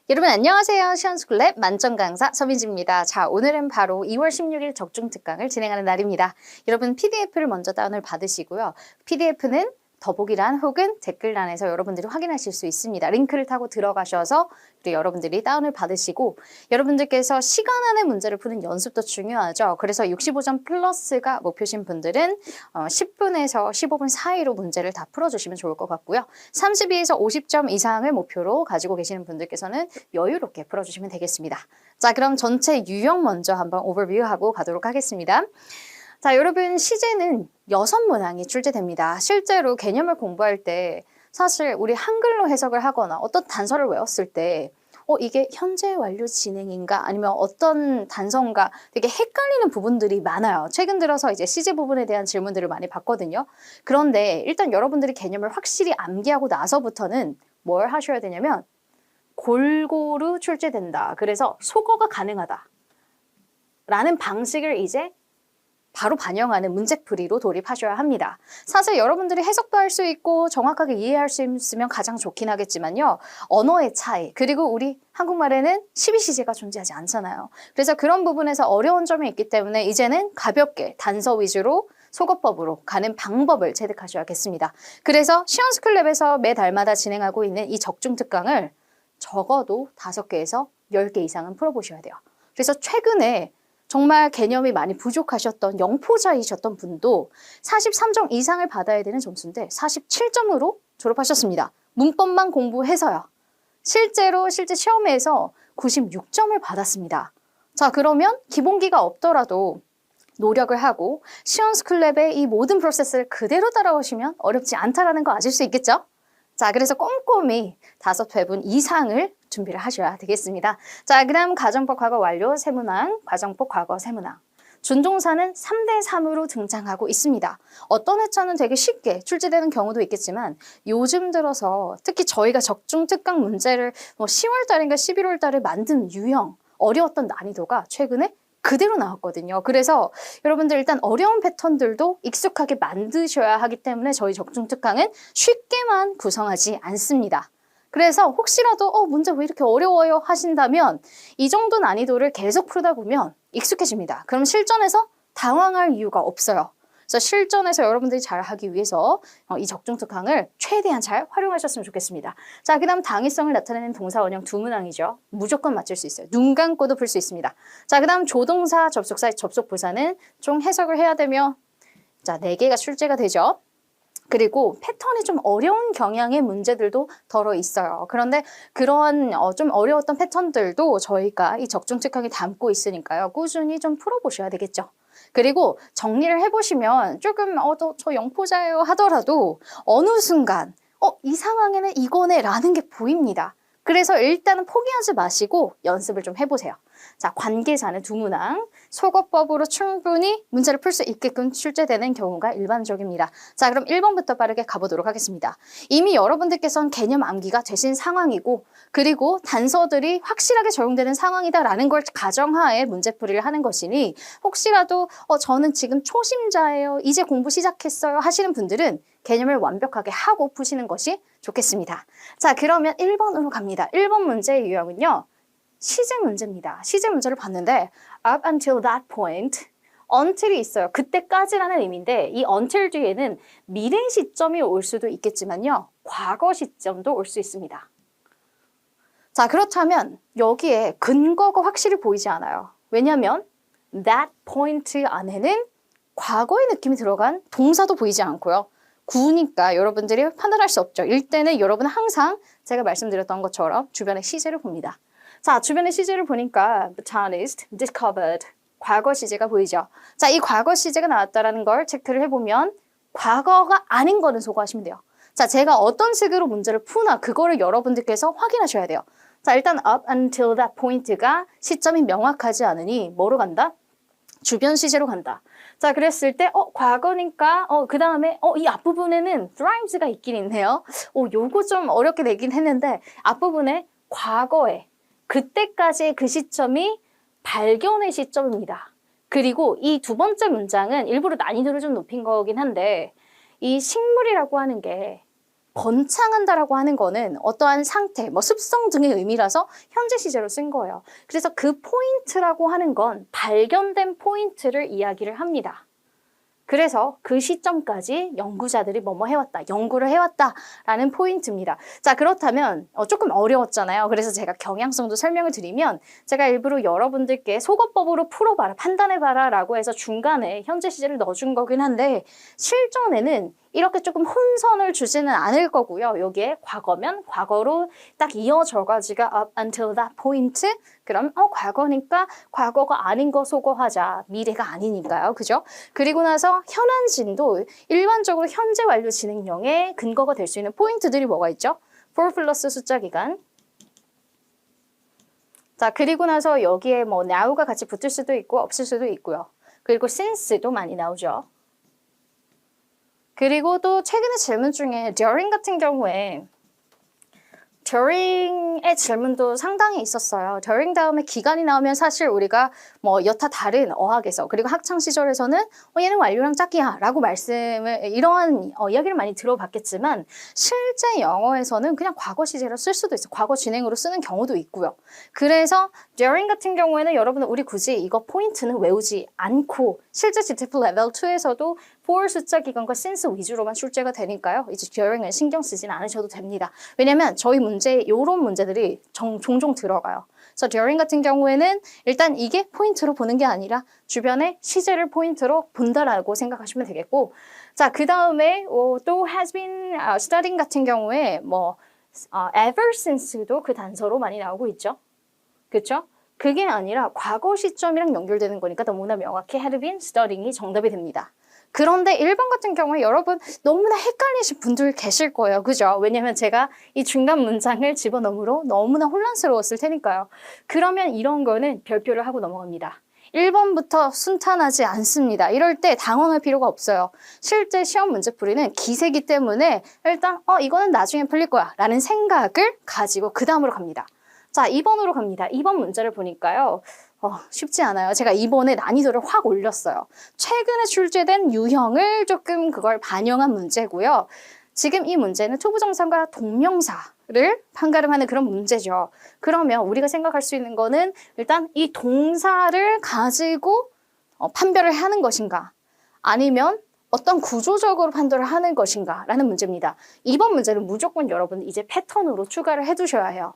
여러분 안녕하세요. 시원스쿨랩 만점 강사 서민지입니다. 자, 오늘은 바로 2월 16일 적중 특강을 진행하는 날입니다. 여러분 PDF를 먼저 다운을 받으시고요. PDF는 더보기란 혹은 댓글란에서 여러분들이 확인하실 수 있습니다. 링크를 타고 들어가셔서 여러분들이 다운을 받으시고 여러분들께서 시간 안에 문제를 푸는 연습도 중요하죠. 그래서 65점 플러스가 목표신 분들은 10분에서 15분 사이로 문제를 다 풀어주시면 좋을 것 같고요. 32에서 50점 이상을 목표로 가지고 계시는 분들께서는 여유롭게 풀어주시면 되겠습니다. 자, 그럼 전체 유형 먼저 한번 오버뷰하고 가도록 하겠습니다. 자, 여러분 시제는 6문항이 출제됩니다. 실제로 개념을 공부할 때 사실 우리 한글로 해석을 하거나 어떤 단서를 외웠을 때 이게 현재 완료 진행인가 아니면 어떤 단서인가 되게 헷갈리는 부분들이 많아요. 최근 들어서 이제 시제 부분에 대한 질문들을 많이 받거든요. 그런데 일단 여러분들이 개념을 확실히 암기하고 나서부터는 뭘 하셔야 되냐면 골고루 출제된다. 그래서 속어가 가능하다. 라는 방식을 이제 바로 반영하는 문제풀이로 돌입하셔야 합니다. 사실 여러분들이 해석도 할 수 있고 정확하게 이해할 수 있으면 가장 좋긴 하겠지만요. 언어의 차이, 그리고 우리 한국말에는 12시제가 존재하지 않잖아요. 그래서 그런 부분에서 어려운 점이 있기 때문에 이제는 가볍게 단서 위주로 속어법으로 가는 방법을 체득하셔야겠습니다. 그래서 시원스쿨랩에서 매달마다 진행하고 있는 이 적중 특강을 적어도 5개에서 10개 이상은 풀어보셔야 돼요. 그래서 최근에 정말 개념이 많이 부족하셨던 영포자이셨던 분도 43점 이상을 받아야 되는 점수인데 47점으로 졸업하셨습니다. 문법만 공부해서요. 실제 시험에서 96점을 받았습니다. 자, 그러면 기본기가 없더라도 노력을 하고 시원스쿨랩의 이 모든 프로세스를 그대로 따라오시면 어렵지 않다라는 거 아실 수 있겠죠? 자, 그래서 꼼꼼히 5회분 이상을 준비를 하셔야 되겠습니다. 자, 그 다음 가정법 과거 완료 세문항, 과정법 과거 세문항. 준동사는 3대3으로 등장하고 있습니다. 어떤 회차는 되게 쉽게 출제되는 경우도 있겠지만 요즘 들어서 특히 저희가 적중 특강 문제를 10월 달인가 11월 달에 만든 유형, 어려웠던 난이도가 최근에 그대로 나왔거든요. 그래서 여러분들 일단 어려운 패턴들도 익숙하게 만드셔야 하기 때문에 저희 적중 특강은 쉽게만 구성하지 않습니다. 그래서 혹시라도 문제 왜 이렇게 어려워요 하신다면 이 정도 난이도를 계속 풀다 보면 익숙해집니다. 그럼 실전에서 당황할 이유가 없어요. 그래서 실전에서 여러분들이 잘 하기 위해서 이 적중 특강을 최대한 잘 활용하셨으면 좋겠습니다. 자, 그 다음 당위성을 나타내는 동사 원형 2문항이죠. 무조건 맞출 수 있어요. 눈 감고도 풀 수 있습니다. 자, 그 다음 조동사, 접속사, 접속부사는 총 해석을 해야 되며 자, 4개가 출제가 되죠. 그리고 패턴이 좀 어려운 경향의 문제들도 덜어 있어요. 그런데 그런 좀 어려웠던 패턴들도 저희가 이 적중 특강에 담고 있으니까요. 꾸준히 좀 풀어보셔야 되겠죠. 그리고 정리를 해보시면 조금 저 영포자예요 하더라도 어느 순간 이 상황에는 이거네 라는 게 보입니다. 그래서 일단은 포기하지 마시고 연습을 좀 해보세요. 자, 관계사는 2문항, 속어법으로 충분히 문제를 풀 수 있게끔 출제되는 경우가 일반적입니다. 자, 그럼 1번부터 빠르게 가보도록 하겠습니다. 이미 여러분들께서는 개념 암기가 되신 상황이고 그리고 단서들이 확실하게 적용되는 상황이다라는 걸 가정하에 문제풀이를 하는 것이니 혹시라도 저는 지금 초심자예요, 이제 공부 시작했어요 하시는 분들은 개념을 완벽하게 하고 푸시는 것이 좋겠습니다. 자, 그러면 1번으로 갑니다. 1번 문제의 유형은요. 시제 문제입니다. 시제 문제를 봤는데 up until that point, until이 있어요. 그때까지라는 의미인데 이 until 뒤에는 미래 시점이 올 수도 있겠지만요. 과거 시점도 올 수 있습니다. 자, 그렇다면 여기에 근거가 확실히 보이지 않아요. 왜냐하면 that point 안에는 과거의 느낌이 들어간 동사도 보이지 않고요. 구니까 여러분들이 판단할 수 없죠. 이때는 여러분은 항상 제가 말씀드렸던 것처럼 주변의 시제를 봅니다. 자, 주변의 시제를 보니까 botanist discovered 과거 시제가 보이죠. 자, 이 과거 시제가 나왔다는 걸 체크를 해보면 과거가 아닌 거는 소거하시면 돼요. 자, 제가 어떤 식으로 문제를 푸나 그거를 여러분들께서 확인하셔야 돼요. 자, 일단 up until that point가 시점이 명확하지 않으니 뭐로 간다? 주변 시제로 간다. 자, 그랬을 때 과거니까 그 다음에 이 앞부분에는 thrives가 있긴 있네요. 요거 좀 어렵게 내긴 했는데 앞부분에 과거에 그때까지의 그 시점이 발견의 시점입니다. 그리고 이 2번째 문장은 일부러 난이도를 좀 높인 거긴 한데 이 식물이라고 하는 게 번창한다라고 하는 거는 어떠한 상태, 뭐 습성 등의 의미라서 현재 시제로 쓴 거예요. 그래서 그 포인트라고 하는 건 발견된 포인트를 이야기를 합니다. 그래서 그 시점까지 연구자들이 뭐뭐 해왔다, 연구를 해왔다라는 포인트입니다. 자, 그렇다면 조금 어려웠잖아요. 그래서 제가 경향성도 설명을 드리면 제가 일부러 여러분들께 속어법으로 풀어봐라, 판단해봐라 라고 해서 중간에 현재 시제를 넣어준 거긴 한데 실전에는 이렇게 조금 혼선을 주지는 않을 거고요. 여기에 과거면 과거로 딱 이어져가지고 up until that point. 그럼 과거니까 과거가 아닌 거 소거하자. 미래가 아니니까요. 그죠? 그리고 나서 현안진도 일반적으로 현재 완료 진행형의 근거가 될 수 있는 포인트들이 뭐가 있죠? for 플러스 숫자 기간. 자, 그리고 나서 여기에 뭐 now가 같이 붙을 수도 있고 없을 수도 있고요. 그리고 since도 많이 나오죠. 그리고 또 최근에 질문 중에 during 같은 경우에 during의 질문도 상당히 있었어요. during 다음에 기간이 나오면 사실 우리가 뭐 여타 다른 어학에서 그리고 학창 시절에서는 얘는 완료랑 짝이야 라고 말씀을 이러한 이야기를 많이 들어봤겠지만 실제 영어에서는 그냥 과거 시제로 쓸 수도 있어요. 과거 진행으로 쓰는 경우도 있고요. 그래서 during 같은 경우에는 여러분은 우리 굳이 이거 포인트는 외우지 않고 실제 GTF 레벨 2에서도 for 숫자 기간과 since 위주로만 출제가 되니까요. 이제 during을 신경 쓰진 않으셔도 됩니다. 왜냐면 저희 문제 이런 문제들이 종종 들어가요. 그래서 during 같은 경우에는 일단 이게 포인트로 보는 게 아니라 주변의 시제를 포인트로 본다라고 생각하시면 되겠고, 자, 그 다음에 또 has been studying 같은 경우에 뭐 ever since도 그 단서로 많이 나오고 있죠. 그렇죠? 그게 아니라 과거 시점이랑 연결되는 거니까 너무나 명확히 had been studying이 정답이 됩니다. 그런데 1번 같은 경우에 여러분 너무나 헷갈리신 분들 계실 거예요. 그죠? 왜냐면 제가 이 중간 문장을 집어넣으므로 너무나 혼란스러웠을 테니까요. 그러면 이런 거는 별표를 하고 넘어갑니다. 1번부터 순탄하지 않습니다. 이럴 때 당황할 필요가 없어요. 실제 시험 문제풀이는 기세기 때문에 일단 이거는 나중에 풀릴 거야 라는 생각을 가지고 그 다음으로 갑니다. 자, 2번으로 갑니다. 2번 문제를 보니까요. 쉽지 않아요. 제가 이번에 난이도를 확 올렸어요. 최근에 출제된 유형을 조금 그걸 반영한 문제고요. 지금 이 문제는 투부정사과 동명사를 판가름하는 그런 문제죠. 그러면 우리가 생각할 수 있는 거는 일단 이 동사를 가지고 판별을 하는 것인가 아니면 어떤 구조적으로 판단을 하는 것인가 라는 문제입니다. 이번 문제는 무조건 여러분 이제 패턴으로 추가를 해두셔야 해요.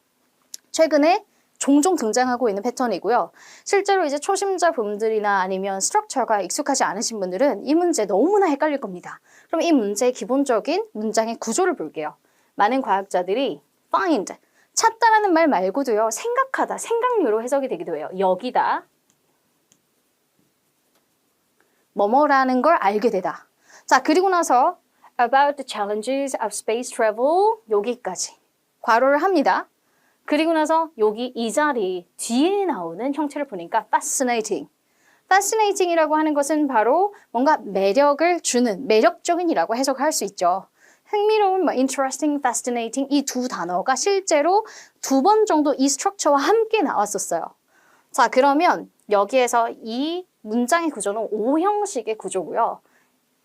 최근에 종종 등장하고 있는 패턴이고요. 실제로 이제 초심자 분들이나 아니면 스트럭처가 익숙하지 않으신 분들은 이 문제 너무나 헷갈릴 겁니다. 그럼 이 문제의 기본적인 문장의 구조를 볼게요. 많은 과학자들이 find, 찾다라는 말 말고도요. 생각하다, 생각류로 해석이 되기도 해요. 여기다 뭐뭐라는 걸 알게 되다. 자, 그리고 나서 about the challenges of space travel 여기까지 괄호를 합니다. 그리고 나서 여기 이 자리 뒤에 나오는 형태를 보니까 fascinating. fascinating이라고 하는 것은 바로 뭔가 매력을 주는 매력적인이라고 해석할 수 있죠. 흥미로운, interesting, fascinating 이 두 단어가 실제로 2번 정도 이 스트럭처와 함께 나왔었어요. 자, 그러면 여기에서 이 문장의 구조는 O형식의 구조고요.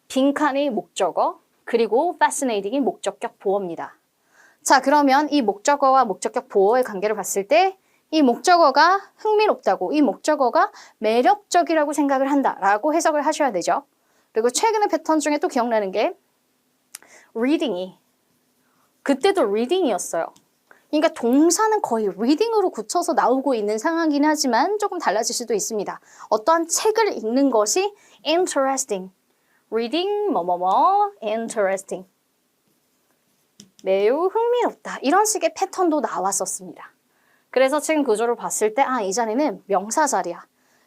빈칸이 목적어, 그리고 fascinating이 목적격 보어입니다. 자, 그러면 이 목적어와 목적격 보어의 관계를 봤을 때 이 목적어가 흥미롭다고, 이 목적어가 매력적이라고 생각을 한다라고 해석을 하셔야 되죠. 그리고 최근의 패턴 중에 또 기억나는 게 reading이, 그때도 reading이었어요. 그러니까 동사는 거의 reading으로 굳혀서 나오고 있는 상황이긴 하지만 조금 달라질 수도 있습니다. 어떠한 책을 읽는 것이 interesting, reading interesting. 매우 흥미롭다. 이런 식의 패턴도 나왔었습니다. 그래서 지금 구조를 봤을 때 이 자리는 명사 자리야.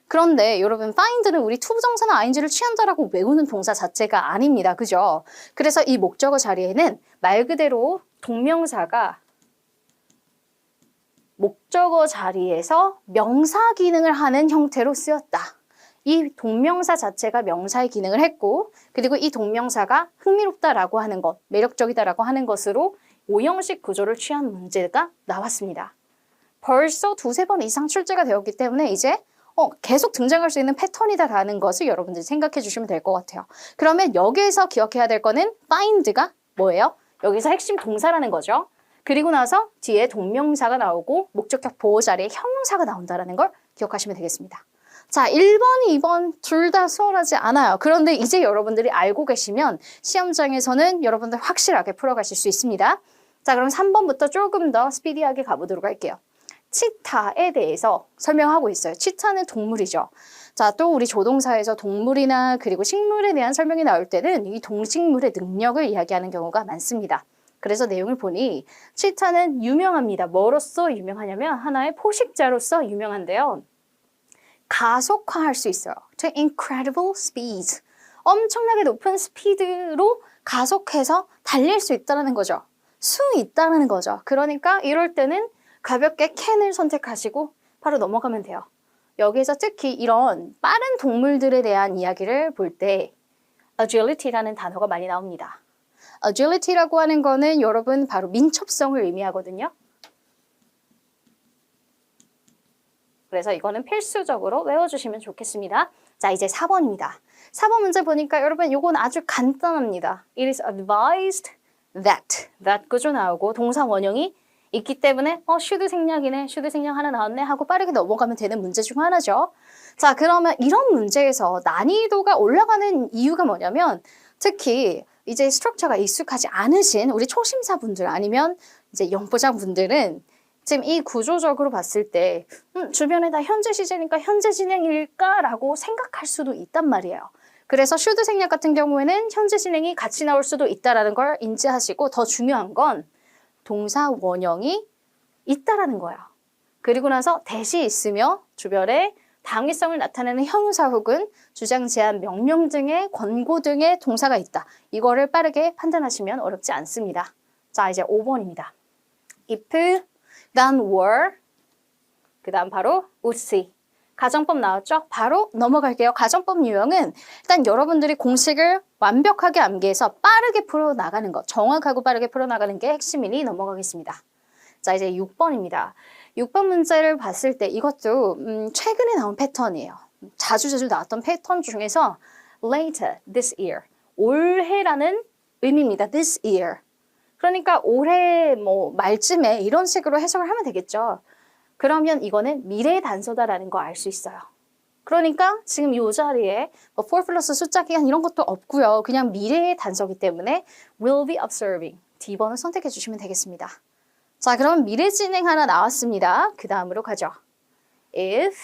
그런데 여러분 find는 우리 투부정사나 ing를 취한다라고 외우는 동사 자체가 아닙니다. 그죠? 그래서 이 목적어 자리에는 말 그대로 동명사가 목적어 자리에서 명사 기능을 하는 형태로 쓰였다. 이 동명사 자체가 명사의 기능을 했고 그리고 이 동명사가 흥미롭다라고 하는 것, 매력적이다라고 하는 것으로 오형식 구조를 취한 문제가 나왔습니다. 벌써 2-3번 이상 출제가 되었기 때문에 이제 계속 등장할 수 있는 패턴이다라는 것을 여러분들이 생각해 주시면 될 것 같아요. 그러면 여기에서 기억해야 될 거는 find가 뭐예요? 여기서 핵심 동사라는 거죠. 그리고 나서 뒤에 동명사가 나오고 목적격 보호 자리에 형용사가 나온다는 걸 기억하시면 되겠습니다. 자, 1번, 2번 둘 다 수월하지 않아요. 그런데 이제 여러분들이 알고 계시면 시험장에서는 여러분들 확실하게 풀어가실 수 있습니다. 자, 그럼 3번부터 조금 더 스피디하게 가보도록 할게요. 치타에 대해서 설명하고 있어요. 치타는 동물이죠. 자, 또 우리 조동사에서 동물이나 그리고 식물에 대한 설명이 나올 때는 이 동식물의 능력을 이야기하는 경우가 많습니다. 그래서 내용을 보니 치타는 유명합니다. 뭐로서 유명하냐면 하나의 포식자로서 유명한데요. 가속화할 수 있어요. To incredible speed. 엄청나게 높은 스피드로 가속해서 달릴 수 있다는 거죠. 수 있다는 거죠. 그러니까 이럴 때는 가볍게 캔을 선택하시고 바로 넘어가면 돼요. 여기에서 특히 이런 빠른 동물들에 대한 이야기를 볼 때 agility라는 단어가 많이 나옵니다. agility라고 하는 거는 여러분 바로 민첩성을 의미하거든요. 그래서 이거는 필수적으로 외워주시면 좋겠습니다. 자, 이제 4번입니다. 4번 문제 보니까 여러분 이건 아주 간단합니다. It is advised that 구조 나오고 동사 원형이 있기 때문에 should 생략이네, should 생략 하나 나왔네 하고 빠르게 넘어가면 되는 문제 중 하나죠. 자, 그러면 이런 문제에서 난이도가 올라가는 이유가 뭐냐면 특히 이제 스트럭처가 익숙하지 않으신 우리 초심자분들 아니면 이제 연보자분들은 지금 이 구조적으로 봤을 때 주변에 다 현재 시제니까 현재 진행일까라고 생각할 수도 있단 말이에요. 그래서 should 생략 같은 경우에는 현재 진행이 같이 나올 수도 있다는 걸 인지하시고 더 중요한 건 동사 원형이 있다라는 거예요. 그리고 나서 대시 있으며 주변에 당위성을 나타내는 형용사 혹은 주장, 제안, 명령 등의 권고 등의 동사가 있다. 이거를 빠르게 판단하시면 어렵지 않습니다. 자, 이제 5번입니다. if, 그다음 were, 그다음 바로 would see. 가정법 나왔죠? 바로 넘어갈게요. 가정법 유형은 일단 여러분들이 공식을 완벽하게 암기해서 빠르게 풀어나가는 것, 정확하고 빠르게 풀어나가는 게 핵심이니 넘어가겠습니다. 자, 이제 6번입니다. 6번 문제를 봤을 때 이것도 최근에 나온 패턴이에요. 자주 나왔던 패턴 중에서 later, this year, 올해라는 의미입니다. this year. 그러니까 올해 뭐 말쯤에 이런 식으로 해석을 하면 되겠죠. 그러면 이거는 미래 단서다라는 거 알 수 있어요. 그러니까 지금 이 자리에 뭐 for 플러스 숫자 기한 이런 것도 없고요. 그냥 미래의 단서기 때문에 will be observing. D번을 선택해 주시면 되겠습니다. 자, 그럼 미래 진행 하나 나왔습니다. 그 다음으로 가죠. if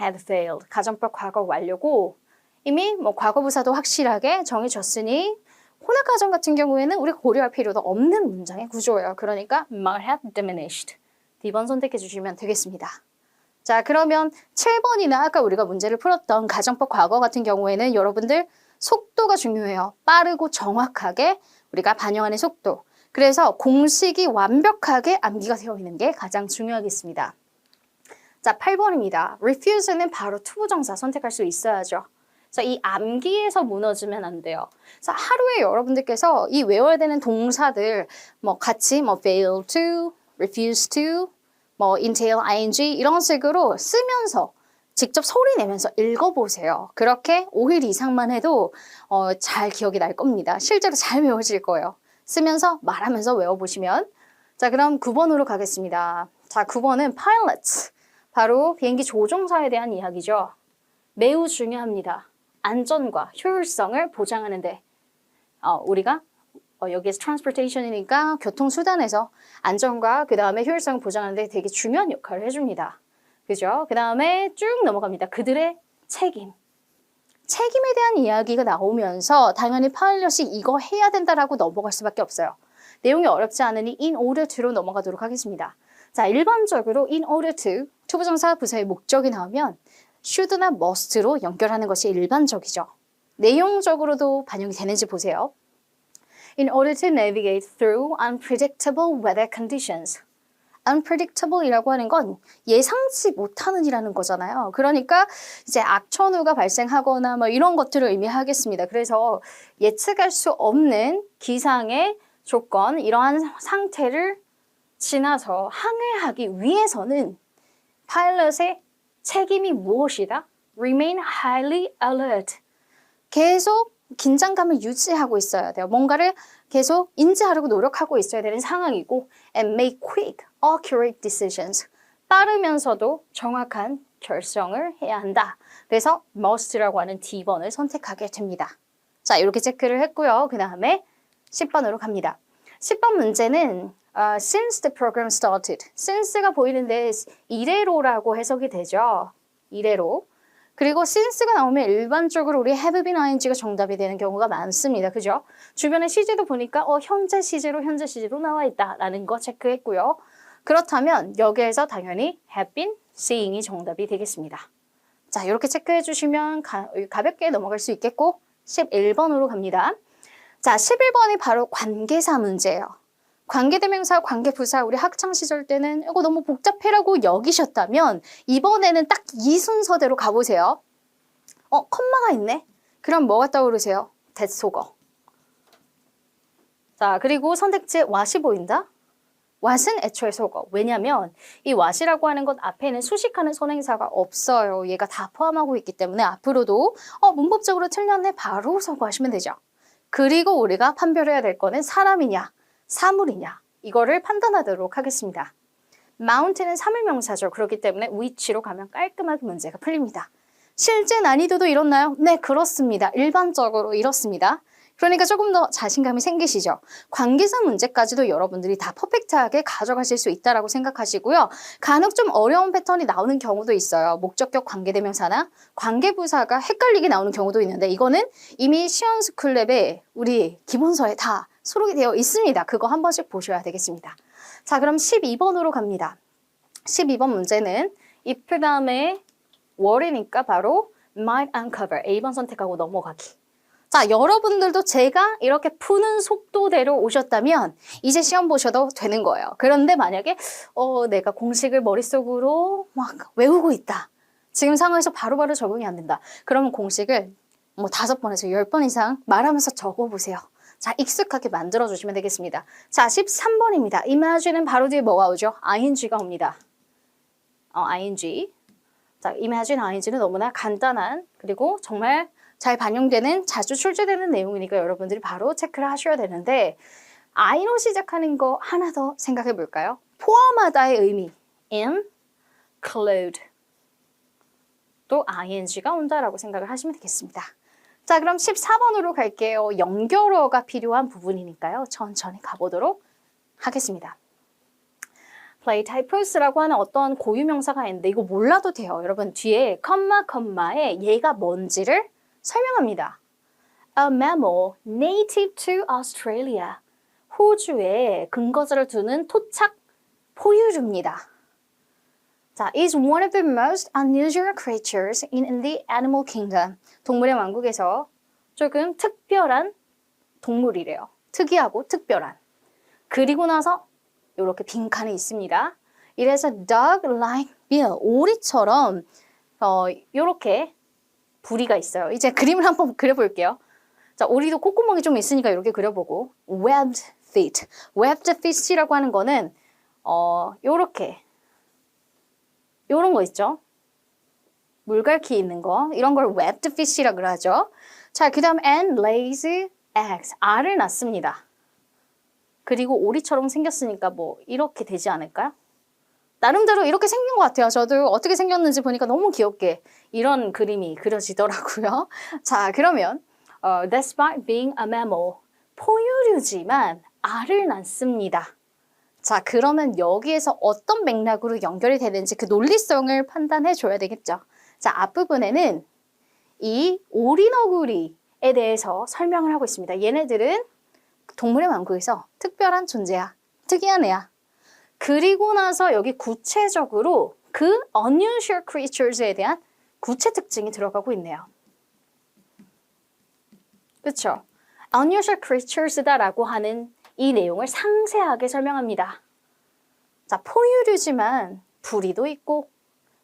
had failed. 가정법 과거 완료고 이미 뭐 과거부사도 확실하게 정해졌으니 혼합가정 같은 경우에는 우리가 고려할 필요도 없는 문장의 구조예요. 그러니까 might have diminished. D번 선택해 주시면 되겠습니다. 자, 그러면 7번이나 아까 우리가 문제를 풀었던 가정법 과거 같은 경우에는 여러분들 속도가 중요해요. 빠르고 정확하게 우리가 반영하는 속도. 그래서 공식이 완벽하게 암기가 되어 있는 게 가장 중요하겠습니다. 자, 8번입니다. refuse는 바로 투부정사 선택할 수 있어야죠. 자, 이 암기에서 무너지면 안 돼요. 자, 하루에 여러분들께서 이 외워야 되는 동사들 뭐 같이 뭐 fail to, refuse to, 뭐 entail ing 이런 식으로 쓰면서 직접 소리 내면서 읽어보세요. 그렇게 5일 이상만 해도 잘 기억이 날 겁니다. 실제로 잘 외워질 거예요. 쓰면서 말하면서 외워보시면. 자, 그럼 9번으로 가겠습니다. 자, 9번은 pilots. 바로 비행기 조종사에 대한 이야기죠. 매우 중요합니다. 안전과 효율성을 보장하는데 우리가 여기에서 transportation이니까 교통수단에서 안전과 그 다음에 효율성을 보장하는데 되게 중요한 역할을 해줍니다. 그죠? 그 다음에 쭉 넘어갑니다. 그들의 책임. 책임에 대한 이야기가 나오면서 당연히 파일럿이 이거 해야 된다라고 넘어갈 수밖에 없어요. 내용이 어렵지 않으니 in order to로 넘어가도록 하겠습니다. 자, 일반적으로 in order to, 투부정사 부사의 목적이 나오면 should나 must로 연결하는 것이 일반적이죠. 내용적으로도 반영이 되는지 보세요. In order to navigate through unpredictable weather conditions. unpredictable이라고 하는 건 예상치 못하는 이라는 거잖아요. 그러니까 이제 악천후가 발생하거나 뭐 이런 것들을 의미하겠습니다. 그래서 예측할 수 없는 기상의 조건, 이러한 상태를 지나서 항해하기 위해서는 파일럿의 책임이 무엇이다? Remain highly alert. 계속 긴장감을 유지하고 있어야 돼요. 뭔가를 계속 인지하려고 노력하고 있어야 되는 상황이고 and make quick, accurate decisions. 빠르면서도 정확한 결정을 해야 한다. 그래서 must라고 하는 D번을 선택하게 됩니다. 자, 이렇게 체크를 했고요. 그 다음에 10번으로 갑니다. 10번 문제는 since the program started. since가 보이는데 이래로라고 해석이 되죠. 이래로. 그리고 since가 나오면 일반적으로 우리 have been ing가 정답이 되는 경우가 많습니다. 그죠? 주변의 시제도 보니까 현재 시제로 나와 있다라는 거 체크했고요. 그렇다면 여기에서 당연히 have been seeing이 정답이 되겠습니다. 자, 이렇게 체크해 주시면 가볍게 넘어갈 수 있겠고 11번으로 갑니다. 자, 11번이 바로 관계사 문제예요. 관계대명사, 관계부사 우리 학창시절 때는 이거 너무 복잡해라고 여기셨다면 이번에는 딱 이 순서대로 가보세요. 컴마가 있네? 그럼 뭐가 떠오르세요? that 속어. 자, 그리고 선택지에 what이 보인다? what은 애초에 속어. 왜냐면 이 what이라고 하는 것 앞에는 수식하는 선행사가 없어요. 얘가 다 포함하고 있기 때문에 앞으로도 문법적으로 틀렸네 바로 속어하시면 되죠. 그리고 우리가 판별해야 될 거는 사람이냐 사물이냐 이거를 판단하도록 하겠습니다. mountain은 사물명사죠. 그렇기 때문에 which로 가면 깔끔하게 문제가 풀립니다. 실제 난이도도 이렇나요? 네, 그렇습니다. 일반적으로 이렇습니다. 그러니까 조금 더 자신감이 생기시죠? 관계사 문제까지도 여러분들이 다 퍼펙트하게 가져가실 수 있다고 생각하시고요. 간혹 좀 어려운 패턴이 나오는 경우도 있어요. 목적격 관계대명사나 관계부사가 헷갈리게 나오는 경우도 있는데 이거는 이미 시원스쿨랩에 우리 기본서에 다 수록이 되어 있습니다. 그거 한 번씩 보셔야 되겠습니다. 자, 그럼 12번으로 갑니다. 12번 문제는 if 다음에 were이니까 바로 might uncover A번 선택하고 넘어가기. 자, 여러분들도 제가 이렇게 푸는 속도대로 오셨다면 이제 시험 보셔도 되는 거예요. 그런데 만약에 내가 공식을 머릿속으로 막 외우고 있다. 지금 상황에서 바로바로 적응이 안 된다. 그러면 공식을 5번에서 10번 이상 말하면서 적어보세요. 자, 익숙하게 만들어주시면 되겠습니다. 자, 13번입니다. imagine은 바로 뒤에 뭐가 오죠? ing가 옵니다. ing. 자, imagine, ing는 너무나 간단한 그리고 정말 잘 반영되는 자주 출제되는 내용이니까 여러분들이 바로 체크를 하셔야 되는데 I로 시작하는 거 하나 더 생각해 볼까요? 포함하다의 의미 include 또 ing가 온다라고 생각을 하시면 되겠습니다. 자, 그럼 14번으로 갈게요. 연결어가 필요한 부분이니까요. 천천히 가보도록 하겠습니다. play-typus라고 하는 어떤 고유명사가 있는데 이거 몰라도 돼요. 여러분 뒤에 컴마에 얘가 뭔지를 설명합니다. A mammal native to Australia. 호주에 근거지를 두는 토착 포유류입니다. 자, is one of the most unusual creatures in the animal kingdom. 동물의 왕국에서 조금 특별한 동물이래요. 특이하고 특별한. 그리고 나서 이렇게 빈칸이 있습니다. 이래서 dog-like bill, 오리처럼 이렇게 부리가 있어요. 이제 그림을 한번 그려볼게요. 자, 오리도 콧구멍이 좀 있으니까 이렇게 그려보고 webbed feet. webbed feet이라고 하는 거는 요렇게 요런 거 있죠? 물갈퀴 있는 거. 이런 걸 webbed fish이라고 그러죠. 자, 그 다음 and lays eggs. 알을 낳습니다. 그리고 오리처럼 생겼으니까 이렇게 되지 않을까요? 나름대로 이렇게 생긴 것 같아요. 저도 어떻게 생겼는지 보니까 너무 귀엽게 이런 그림이 그려지더라고요. 자, 그러면 despite being a mammal, 포유류지만 알을 낳습니다. 자, 그러면 여기에서 어떤 맥락으로 연결이 되는지 그 논리성을 판단해 줘야 되겠죠. 자, 앞부분에는 이 오리너구리에 대해서 설명을 하고 있습니다. 얘네들은 동물의 왕국에서 특별한 존재야. 특이한 애야. 그리고 나서 여기 구체적으로 그 unusual creatures에 대한 구체 특징이 들어가고 있네요. 그렇죠? unusual creatures다라고 하는 이 내용을 상세하게 설명합니다. 자, 포유류지만 부리도 있고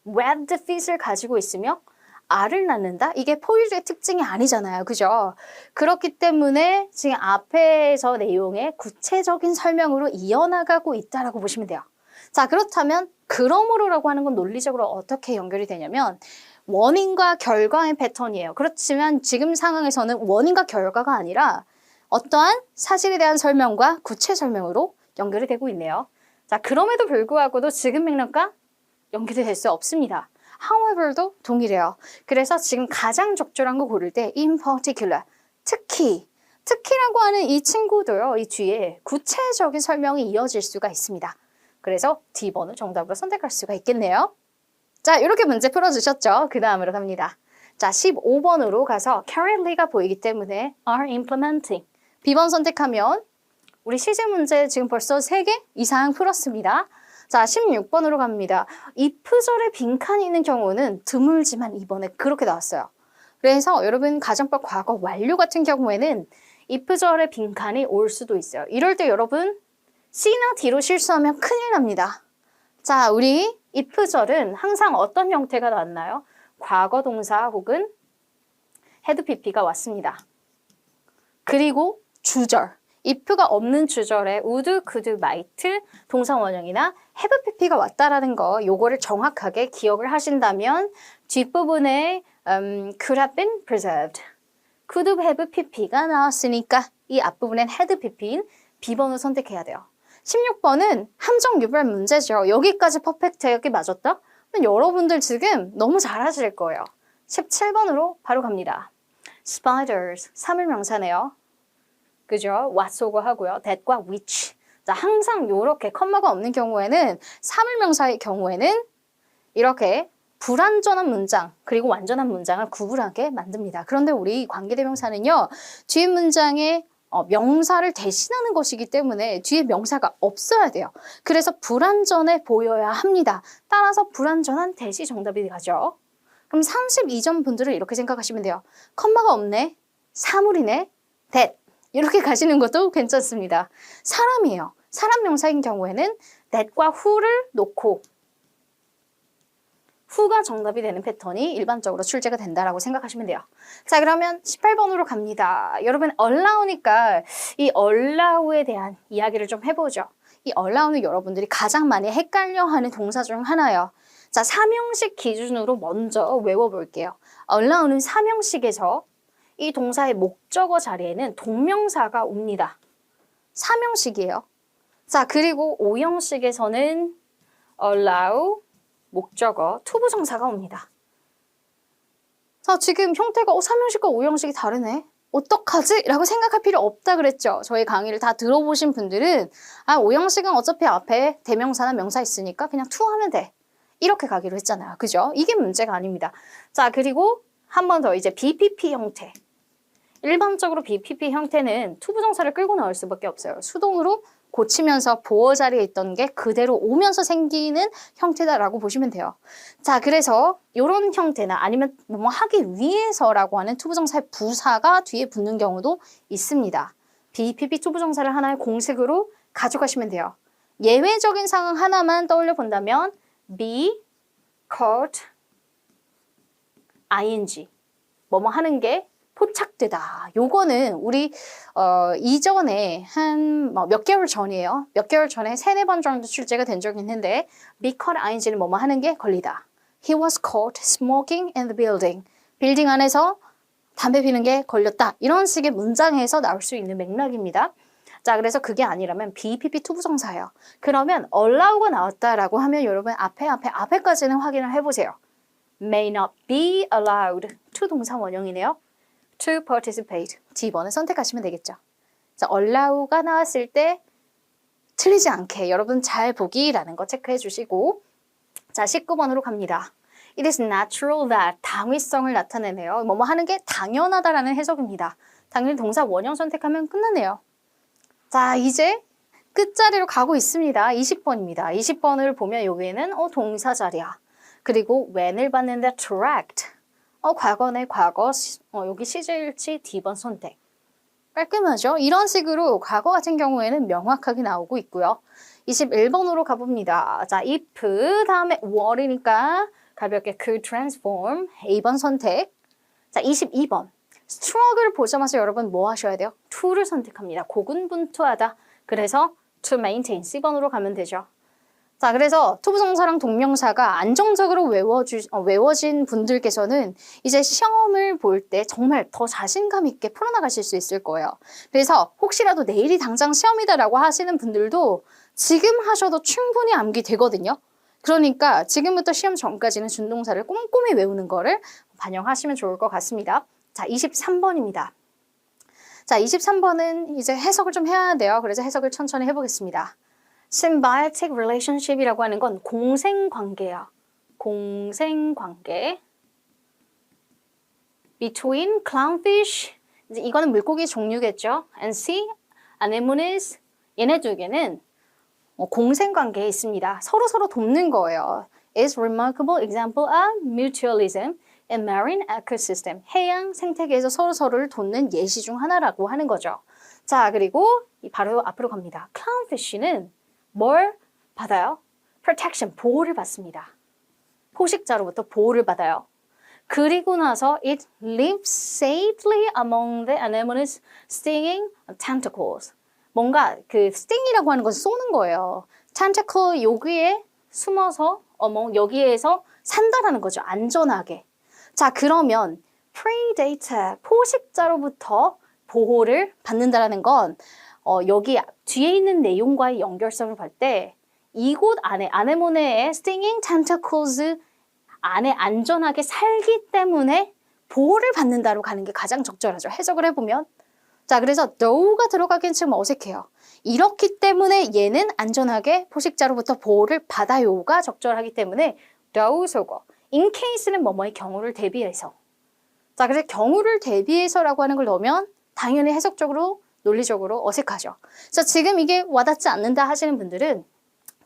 webbed feet을 가지고 있으며 알을 낳는다? 이게 포유류의 특징이 아니잖아요. 그죠? 그렇기 때문에 지금 앞에서 내용의 구체적인 설명으로 이어나가고 있다라고 보시면 돼요. 자, 그렇다면 그러므로라고 하는 건 논리적으로 어떻게 연결이 되냐면 원인과 결과의 패턴이에요. 그렇지만 지금 상황에서는 원인과 결과가 아니라 어떠한 사실에 대한 설명과 구체 설명으로 연결이 되고 있네요. 자, 그럼에도 불구하고도 지금 맥락과 연결이 될 수 없습니다. However도 동일해요. 그래서 지금 가장 적절한 거 고를 때 in particular, 특히라고 하는 이 친구도요. 이 뒤에 구체적인 설명이 이어질 수가 있습니다. 그래서 D번을 정답으로 선택할 수가 있겠네요. 자, 이렇게 문제 풀어주셨죠? 그 다음으로 갑니다. 자, 15번으로 가서 currently가 보이기 때문에 are implementing. B번 선택하면 우리 시제 문제 지금 벌써 3개 이상 풀었습니다. 자, 16번으로 갑니다. if절에 빈칸이 있는 경우는 드물지만 이번에 그렇게 나왔어요. 그래서 여러분 가정법 과거 완료 같은 경우에는 if절에 빈칸이 올 수도 있어요. 이럴 때 여러분 C나 D로 실수하면 큰일 납니다. 자, 우리 if절은 항상 어떤 형태가 나왔나요? 과거 동사 혹은 had pp가 왔습니다. 그리고 주절. if가 없는 주절에 would, could, might, 동사 원형이나 have pp가 왔다라는 거 요거를 정확하게 기억을 하신다면 뒷부분에 could have been preserved, could have pp가 나왔으니까 이 앞부분엔 had pp인 B번을 선택해야 돼요. 16번은 함정 유발 문제죠. 여기까지 퍼펙트 여기 맞았다? 그럼 여러분들 지금 너무 잘하실 거예요. 17번으로 바로 갑니다. spiders, 사물명사네요. 그죠? what소고 하고요. that과 which. 자, 항상 이렇게 컴마가 없는 경우에는 사물명사의 경우에는 이렇게 불완전한 문장 그리고 완전한 문장을 구분하게 만듭니다. 그런데 우리 관계대명사는요. 뒤에 문장에 명사를 대신하는 것이기 때문에 뒤에 명사가 없어야 돼요. 그래서 불완전해 보여야 합니다. 따라서 불완전한 that이 정답이 가죠. 그럼 32점 분들은 이렇게 생각하시면 돼요. 컴마가 없네. 사물이네. that. 이렇게 가시는 것도 괜찮습니다. 사람이에요. 사람 명사인 경우에는 that과 who를 놓고 who가 정답이 되는 패턴이 일반적으로 출제가 된다라고 생각하시면 돼요. 자, 그러면 18번으로 갑니다. 여러분 allow니까 이 allow에 대한 이야기를 좀 해보죠. 이 allow는 여러분들이 가장 많이 헷갈려하는 동사 중 하나예요. 자, 사명식 기준으로 먼저 외워볼게요. allow는 사명식에서 이 동사의 목적어 자리에는 동명사가 옵니다. 사명식이에요. 자, 그리고 오형식에서는 allow, 목적어, 투부정사가 옵니다. 자, 지금 형태가 사명식과 오형식이 다르네. 어떡하지? 라고 생각할 필요 없다 그랬죠. 저희 강의를 다 들어보신 분들은 오형식은 어차피 앞에 대명사나 명사 있으니까 그냥 to 하면 돼. 이렇게 가기로 했잖아요. 그죠? 이게 문제가 아닙니다. 자, 그리고 한 번 더 이제 BPP 형태. 일반적으로 BPP 형태는 투부정사를 끌고 나올 수밖에 없어요. 수동으로 고치면서 보어 자리에 있던 게 그대로 오면서 생기는 형태다라고 보시면 돼요. 자, 그래서 이런 형태나 아니면 뭐 하기 위해서라고 하는 투부정사의 부사가 뒤에 붙는 경우도 있습니다. BPP 투부정사를 하나의 공식으로 가져가시면 돼요. 예외적인 상황 하나만 떠올려 본다면 be, caught, ing, 뭐뭐 하는 게 포착되다. 요거는 우리 이전에 한 몇 개월 전이에요. 몇 개월 전에 3-4번 정도 출제가 된 적이 있는데 be caught ing는 뭐뭐 하는 게 걸리다. He was caught smoking in the building. 빌딩 안에서 담배 피는 게 걸렸다. 이런 식의 문장에서 나올 수 있는 맥락입니다. 자, 그래서 그게 아니라면 BPP 투부정사예요. 그러면 allow가 나왔다라고 하면 여러분 앞에까지는 확인을 해보세요. may not be allowed. to 동사 원형이네요. to participate. D번을 선택하시면 되겠죠. 자, allow가 나왔을 때 틀리지 않게 여러분 잘 보기라는 거 체크해 주시고 자, 19번으로 갑니다. It is natural that. 당위성을 나타내네요. 뭐뭐 하는 게 당연하다라는 해석입니다. 당연히 동사 원형 선택하면 끝나네요. 자, 이제 끝자리로 가고 있습니다. 20번입니다. 20번을 보면 여기에는 동사 자리야. 그리고 when을 봤는데 tracked. 과거네 과거, 여기 시제일치 D번 선택. 깔끔하죠? 이런 식으로 과거 같은 경우에는 명확하게 나오고 있고요. 21번으로 가봅니다. 자, if 다음에 were이니까 가볍게 could transform A번 선택. 자, 22번. struggle을 보자마자 여러분 뭐 하셔야 돼요? to를 선택합니다. 고군분투하다. 그래서 to maintain C번으로 가면 되죠. 자, 그래서 투부정사랑 동명사가 안정적으로 외워진 분들께서는 이제 시험을 볼 때 정말 더 자신감 있게 풀어나가실 수 있을 거예요. 그래서 혹시라도 내일이 당장 시험이다라고 하시는 분들도 지금 하셔도 충분히 암기 되거든요. 그러니까 지금부터 시험 전까지는 준동사를 꼼꼼히 외우는 거를 반영하시면 좋을 것 같습니다. 자, 23번입니다. 자, 23번은 이제 해석을 좀 해야 돼요. 그래서 해석을 천천히 해보겠습니다. symbiotic relationship이라고 하는 건 공생관계야. 공생관계. between clownfish, 이제 이거는 물고기 종류겠죠. and sea anemones, 얘네 두 개는 공생관계에 있습니다. 서로 돕는 거예요. is remarkable example of mutualism in marine ecosystem. 해양 생태계에서 서로를 돕는 예시 중 하나라고 하는 거죠. 자, 그리고 바로 앞으로 갑니다. clownfish는 뭘 받아요? protection, 보호를 받습니다. 포식자로부터 보호를 받아요. 그리고 나서 it lives safely among the anemones stinging tentacles. 뭔가 그 sting이라고 하는 것을 쏘는 거예요. tentacle 여기에 숨어서 여기에서 산다라는 거죠. 안전하게. 자, 그러면 predator, 포식자로부터 보호를 받는다라는 건 여기 뒤에 있는 내용과의 연결성을 볼 때 이곳 안에 아네모네의 stinging tentacles 안에 안전하게 살기 때문에 보호를 받는다로 가는 게 가장 적절하죠. 해석을 해보면. 자, 그래서 though가 들어가기엔 좀 어색해요. 이렇기 때문에 얘는 안전하게 포식자로부터 보호를 받아요가 적절하기 때문에 though 속어. in case는 뭐뭐의 경우를 대비해서. 자, 그래서 경우를 대비해서라고 하는 걸 넣으면 당연히 해석적으로 논리적으로 어색하죠. 그래서 지금 이게 와닿지 않는다 하시는 분들은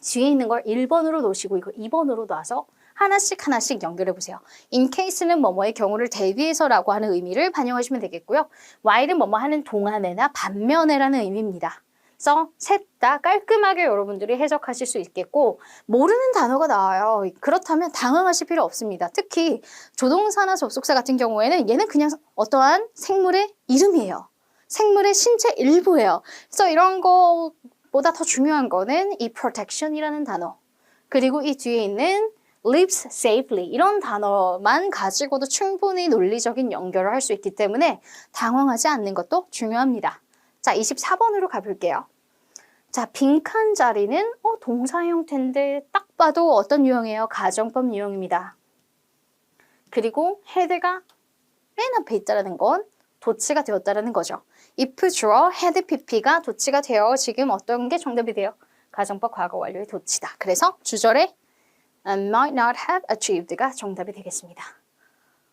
뒤에 있는 걸 1번으로 놓으시고 이거 2번으로 놔서 하나씩 연결해 보세요. in case는 뭐뭐의 경우를 대비해서라고 하는 의미를 반영하시면 되겠고요. while은 뭐뭐 하는 동안에나 반면에라는 의미입니다. 그래서 셋 다 깔끔하게 여러분들이 해석하실 수 있겠고 모르는 단어가 나와요. 그렇다면 당황하실 필요 없습니다. 특히 조동사나 접속사 같은 경우에는 얘는 그냥 어떠한 생물의 이름이에요. 생물의 신체 일부예요. 그래서 이런 거보다 더 중요한 거는 이 protection이라는 단어 그리고 이 뒤에 있는 lives safely 이런 단어만 가지고도 충분히 논리적인 연결을 할 수 있기 때문에 당황하지 않는 것도 중요합니다. 자, 24번으로 가볼게요. 자, 빈칸 자리는 동사 형태인데 딱 봐도 어떤 유형이에요? 가정법 유형입니다. 그리고 헤드가 맨 앞에 있다는 건 도치가 되었다는 거죠. if 주어 had pp가 도치가 되어 지금 어떤 게 정답이 돼요? 가정법 과거 완료의 도치다. 그래서 주절에 might not have achieved가 정답이 되겠습니다.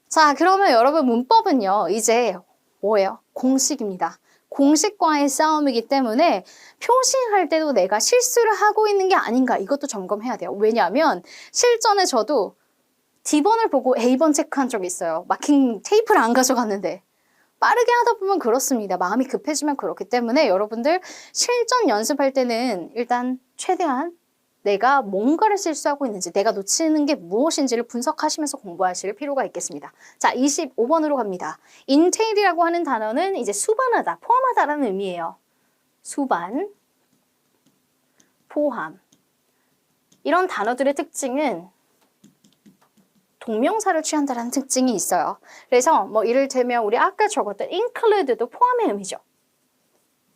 자, 그러면 여러분 문법은요. 이제 뭐예요? 공식입니다. 공식과의 싸움이기 때문에 표시할 때도 내가 실수를 하고 있는 게 아닌가 이것도 점검해야 돼요. 왜냐하면 실전에 저도 D번을 보고 A번 체크한 적이 있어요. 마킹 테이프를 안 가져갔는데 빠르게 하다 보면 그렇습니다. 마음이 급해지면 그렇기 때문에 여러분들 실전 연습할 때는 일단 최대한 내가 뭔가를 실수하고 있는지 내가 놓치는 게 무엇인지를 분석하시면서 공부하실 필요가 있겠습니다. 자, 25번으로 갑니다. entail이라고 하는 단어는 이제 수반하다, 포함하다라는 의미예요. 수반, 포함. 이런 단어들의 특징은 동명사를 취한다는 특징이 있어요. 그래서 뭐 이를테면 우리 아까 적었던 include도 포함의 의미죠.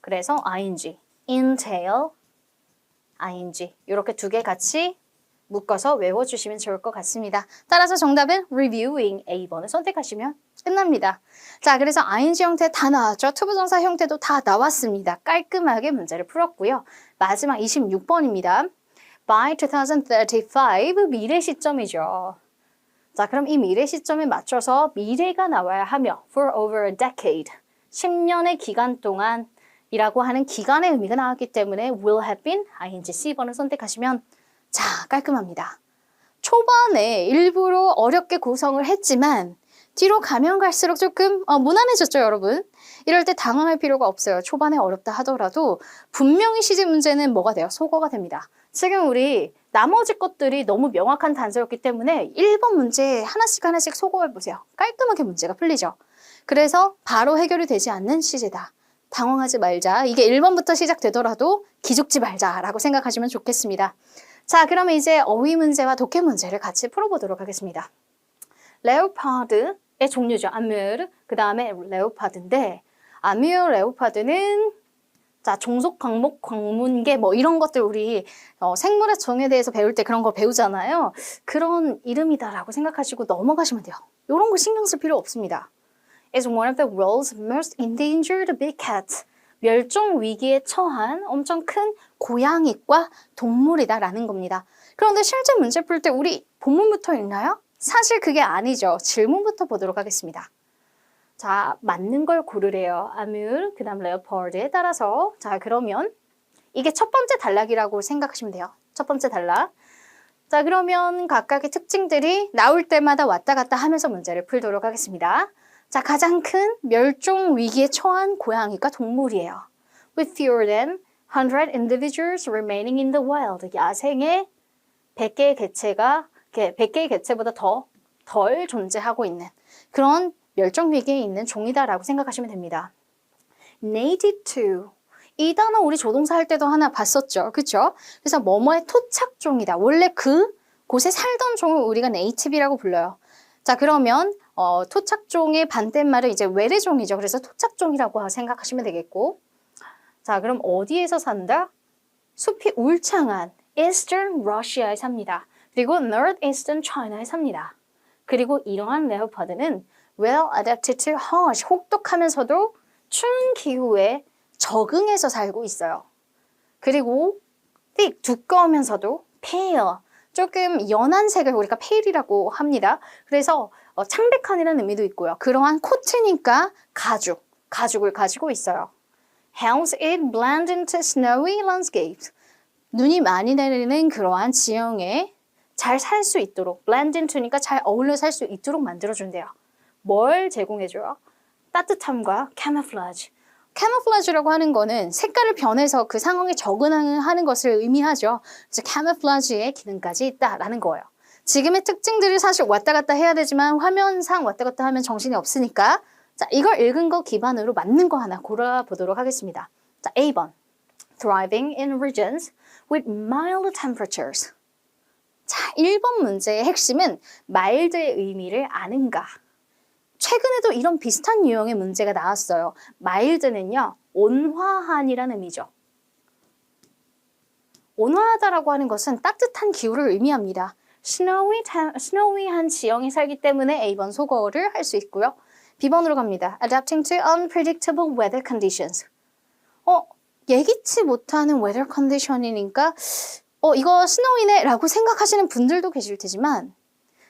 그래서 ing, entail, ing 이렇게 두 개 같이 묶어서 외워주시면 좋을 것 같습니다. 따라서 정답은 reviewing A번을 선택하시면 끝납니다. 자, 그래서 ing 형태 다 나왔죠. 투부정사 형태도 다 나왔습니다. 깔끔하게 문제를 풀었고요. 마지막 26번입니다. By 2035 미래 시점이죠. 자, 그럼 이 미래 시점에 맞춰서 미래가 나와야 하며 for over a decade, 10년의 기간 동안 이라고 하는 기간의 의미가 나왔기 때문에 will have been, ing, C번을 선택하시면 자, 깔끔합니다. 초반에 일부러 어렵게 구성을 했지만 뒤로 가면 갈수록 조금 무난해졌죠, 여러분? 이럴 때 당황할 필요가 없어요. 초반에 어렵다 하더라도 분명히 시제 문제는 뭐가 돼요? 소거가 됩니다. 지금 우리 나머지 것들이 너무 명확한 단서였기 때문에 1번 문제 하나씩 소거해보세요. 깔끔하게 문제가 풀리죠. 그래서 바로 해결이 되지 않는 시제다. 당황하지 말자. 이게 1번부터 시작되더라도 기죽지 말자라고 생각하시면 좋겠습니다. 자, 그러면 이제 어휘 문제와 독해 문제를 같이 풀어보도록 하겠습니다. 레오파드의 종류죠. 아뮤르, 그 다음에 레오파드인데 아뮤르, 레오파드는 자, 종속 광목, 광문계 뭐 이런 것들 우리 생물의 종에 대해서 배울 때 그런 거 배우잖아요. 그런 이름이다라고 생각하시고 넘어가시면 돼요. 이런 거 신경 쓸 필요 없습니다. Is one of the world's most endangered big cats. 멸종 위기에 처한 엄청 큰 고양이과 동물이다라는 겁니다. 그런데 실제 문제 풀 때 우리 본문부터 읽나요? 사실 그게 아니죠. 질문부터 보도록 하겠습니다. 자, 맞는 걸 고르래요. 아뮤르, 그 다음 레오파드에 따라서. 자, 그러면 이게 첫 번째 단락이라고 생각하시면 돼요. 첫 번째 단락. 자, 그러면 각각의 특징들이 나올 때마다 왔다 갔다 하면서 문제를 풀도록 하겠습니다. 자, 가장 큰 멸종 위기에 처한 고양이가 동물이에요. With fewer than 100 individuals remaining in the wild. 야생에 100개의 개체가 100개의 개체보다 덜 존재하고 있는 그런 멸종 위기에 있는 종이다라고 생각하시면 됩니다. Native to. 이 단어 우리 조동사 할 때도 하나 봤었죠. 그렇죠? 그래서 뭐뭐의 토착종이다. 원래 그 곳에 살던 종을 우리가 native이라고 불러요. 자, 그러면 토착종의 반대말은 이제 외래종이죠. 그래서 토착종이라고 생각하시면 되겠고. 자, 그럼 어디에서 산다? 숲이 울창한 Eastern Russia에 삽니다. 그리고 Northeastern China에 삽니다. 그리고 이러한 레오파드는 well adapted to harsh, 혹독하면서도 추운 기후에 적응해서 살고 있어요. 그리고 thick, 두꺼우면서도 pale, 조금 연한 색을 우리가 pale이라고 합니다. 그래서 창백한이라는 의미도 있고요. 그러한 코트니까 가죽을 가지고 있어요. Helps it blend into snowy landscapes. 눈이 많이 내리는 그러한 지형에 잘 살 수 있도록 blend into니까 잘 어울려 살 수 있도록 만들어준대요. 뭘 제공해줘요? 따뜻함과 camouflage. camouflage라고 하는 거는 색깔을 변해서 그 상황에 적응하는 것을 의미하죠. 그래서 camouflage의 기능까지 있다라는 거예요. 지금의 특징들을 사실 왔다 갔다 해야 되지만 화면상 왔다 갔다 하면 정신이 없으니까 자, 이걸 읽은 거 기반으로 맞는 거 하나 골라보도록 하겠습니다. 자, A번. Thriving in regions with mild temperatures. 자, 1번 문제의 핵심은 mild의 의미를 아는가. 최근에도 이런 비슷한 유형의 문제가 나왔어요. mild는요, 온화한이라는 의미죠. 온화하다라고 하는 것은 따뜻한 기후를 의미합니다. snowy한 지형에 살기 때문에 A번 속어를 할 수 있고요. B번으로 갑니다. Adapting to unpredictable weather conditions. 예기치 못하는 weather condition이니까 이거 스노우이네 라고 생각하시는 분들도 계실 테지만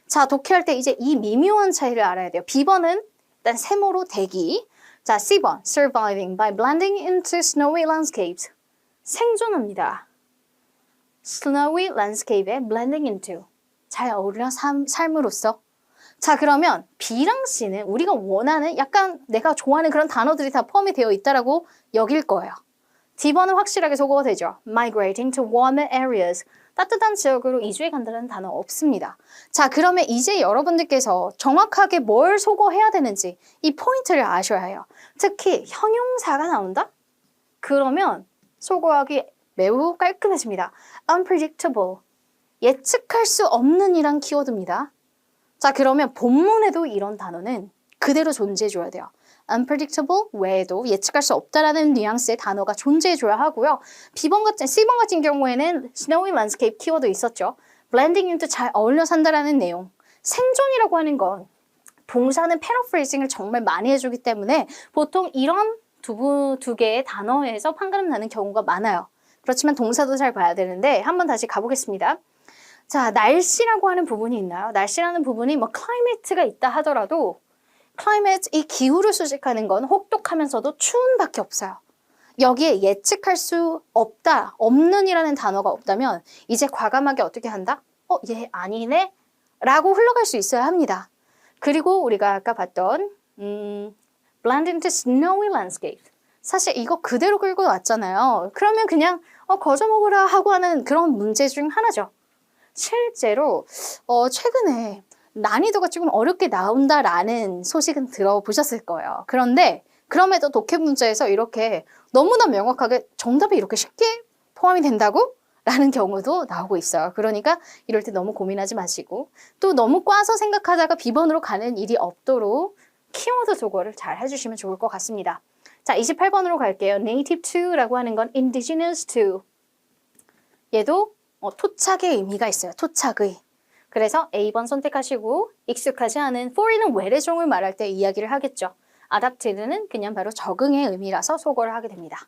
자, 독해할 때 이제 이 미묘한 차이를 알아야 돼요. B번은 일단 세모로 대기. 자, C번. Surviving by blending into snowy landscapes. 생존합니다. Snowy landscape에 blending into. 잘 어울려 삶으로써. 자, 그러면 B랑 C는 우리가 원하는 약간 내가 좋아하는 그런 단어들이 다 포함이 되어 있다라고 여길 거예요. D번은 확실하게 소거가 되죠. Migrating to warmer areas. 따뜻한 지역으로 이주해 간다는 단어 없습니다. 자, 그러면 이제 여러분들께서 정확하게 뭘 소거해야 되는지 이 포인트를 아셔야 해요. 특히 형용사가 나온다? 그러면 소거하기 매우 깔끔해집니다. Unpredictable. 예측할 수 없는 이란 키워드입니다. 자, 그러면 본문에도 이런 단어는 그대로 존재해줘야 돼요. unpredictable 외에도 예측할 수 없다라는 뉘앙스의 단어가 존재해줘야 하고요. C번 같은 경우에는 snowy landscape 키워드 있었죠. blending into 잘 어울려 산다라는 내용. 생존이라고 하는 건 동사는 패러프레이징을 정말 많이 해주기 때문에 보통 이런 두 개의 단어에서 판가름 나는 경우가 많아요. 그렇지만 동사도 잘 봐야 되는데 한번 다시 가보겠습니다. 자, 날씨라고 하는 부분이 있나요? 날씨라는 부분이 뭐 climate가 있다 하더라도 climate, 이 기후를 수식하는 건 혹독하면서도 추운 밖에 없어요. 여기에 예측할 수 없는 이라는 단어가 없다면 이제 과감하게 어떻게 한다? 얘 아니네? 라고 흘러갈 수 있어야 합니다. 그리고 우리가 아까 봤던 blend into snowy landscape. 사실 이거 그대로 끌고 왔잖아요. 그러면 그냥 거저 먹으라 하고 하는 그런 문제 중 하나죠. 실제로 최근에 난이도가 조금 어렵게 나온다라는 소식은 들어보셨을 거예요. 그런데 그럼에도 독해 문제에서 이렇게 너무나 명확하게 정답이 이렇게 쉽게 포함이 된다고? 라는 경우도 나오고 있어요. 그러니까 이럴 때 너무 고민하지 마시고 또 너무 꽈서 생각하다가 B번으로 가는 일이 없도록 키워드 조거를 잘 해주시면 좋을 것 같습니다. 자, 28번으로 갈게요. native to라고 하는 건 indigenous to. 얘도 토착의 의미가 있어요. 토착의. 그래서 A번 선택하시고 익숙하지 않은 foreign은 외래종을 말할 때 이야기를 하겠죠. adapted는 그냥 바로 적응의 의미라서 소거를 하게 됩니다.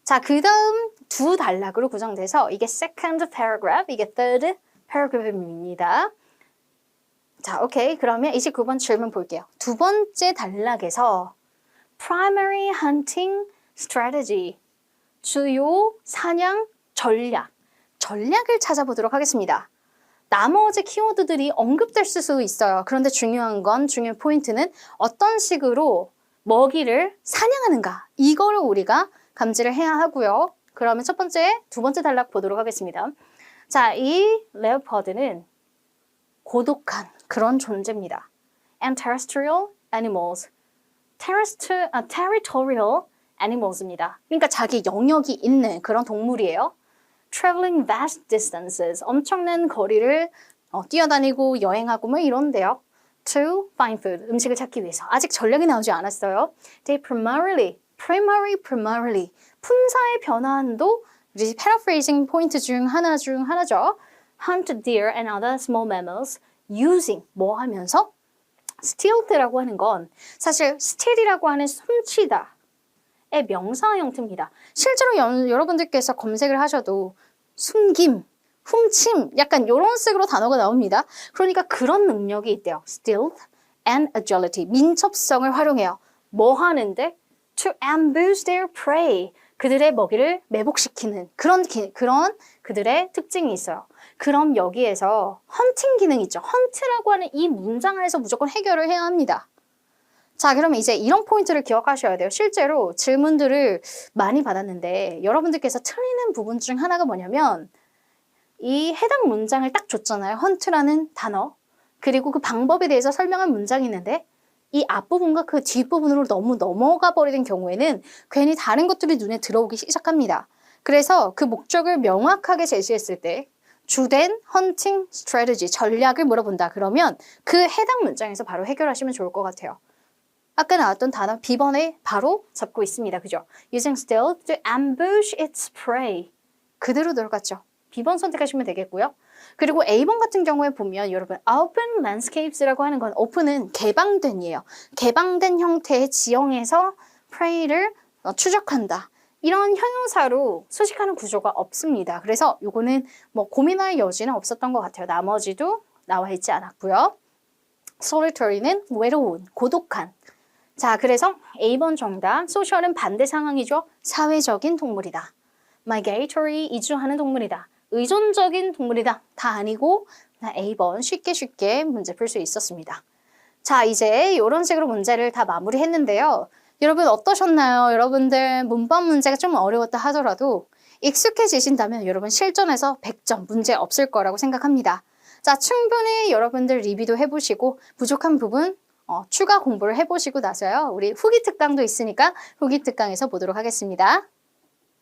자, 그 다음 두 단락으로 구성돼서 이게 second paragraph, 이게 third paragraph입니다. 자, 오케이. 그러면 29번 질문 볼게요. 두 번째 단락에서 primary hunting strategy, 주요 사냥 전략을 찾아보도록 하겠습니다. 나머지 키워드들이 언급될 수 있어요. 그런데 중요한 포인트는 어떤 식으로 먹이를 사냥하는가. 이거를 우리가 감지를 해야 하고요. 그러면 두 번째 단락 보도록 하겠습니다. 자, 이 레오파드는 고독한 그런 존재입니다. And terrestrial animals. territorial animals입니다. 그러니까 자기 영역이 있는 그런 동물이에요. traveling vast distances. 엄청난 거리를 뛰어다니고 여행하고 뭐 이런데요. to find food. 음식을 찾기 위해서. 아직 전략이 나오지 않았어요. They primarily. 품사의 변환도 우리 paraphrasing 포인트 중 하나죠. Hunt deer and other small mammals using 뭐 하면서? stealth라고 하는 건 사실 steal이라고 하는 훔치다의 명사 형태입니다. 실제로 여러분들께서 검색을 하셔도 숨김, 훔침 약간 이런 식으로 단어가 나옵니다. 그러니까 그런 능력이 있대요. stealth and agility. 민첩성을 활용해요. 뭐 하는데? to ambush their prey. 그들의 먹이를 매복시키는 그런 그들의 특징이 있어요. 그럼 여기에서 헌팅 기능이 있죠. 헌트라고 하는 이 문장 안에서 무조건 해결을 해야 합니다. 자, 그러면 이제 이런 포인트를 기억하셔야 돼요. 실제로 질문들을 많이 받았는데 여러분들께서 틀리는 부분 중 하나가 뭐냐면 이 해당 문장을 딱 줬잖아요. 헌트라는 단어. 그리고 그 방법에 대해서 설명한 문장이 있는데 이 앞부분과 그 뒷부분으로 너무 넘어가 버리는 경우에는 괜히 다른 것들이 눈에 들어오기 시작합니다. 그래서 그 목적을 명확하게 제시했을 때 주된 헌팅 스트래티지, 전략을 물어본다. 그러면 그 해당 문장에서 바로 해결하시면 좋을 것 같아요. 아까 나왔던 단어 B번에 바로 잡고 있습니다. 그죠? Using stealth to ambush its prey. 그대로 들어갔죠. B번 선택하시면 되겠고요. 그리고 A번 같은 경우에 보면 여러분 open landscapes라고 하는 건 open은 개방된이에요. 개방된 형태의 지형에서 prey를 추적한다. 이런 형용사로 수식하는 구조가 없습니다. 그래서 요거는 뭐 고민할 여지는 없었던 것 같아요. 나머지도 나와 있지 않았고요. solitary는 외로운, 고독한. 자, 그래서 A번 정답. social은 반대 상황이죠. 사회적인 동물이다. migratory, 이주하는 동물이다. 의존적인 동물이다. 다 아니고 A번 쉽게 문제 풀 수 있었습니다. 자, 이제 이런 식으로 문제를 다 마무리했는데요. 여러분 어떠셨나요? 여러분들 문법 문제가 좀 어려웠다 하더라도 익숙해지신다면 여러분 실전에서 100점 문제 없을 거라고 생각합니다. 자, 충분히 여러분들 리뷰도 해보시고 부족한 부분 추가 공부를 해보시고 나서요. 우리 후기 특강도 있으니까 후기 특강에서 보도록 하겠습니다.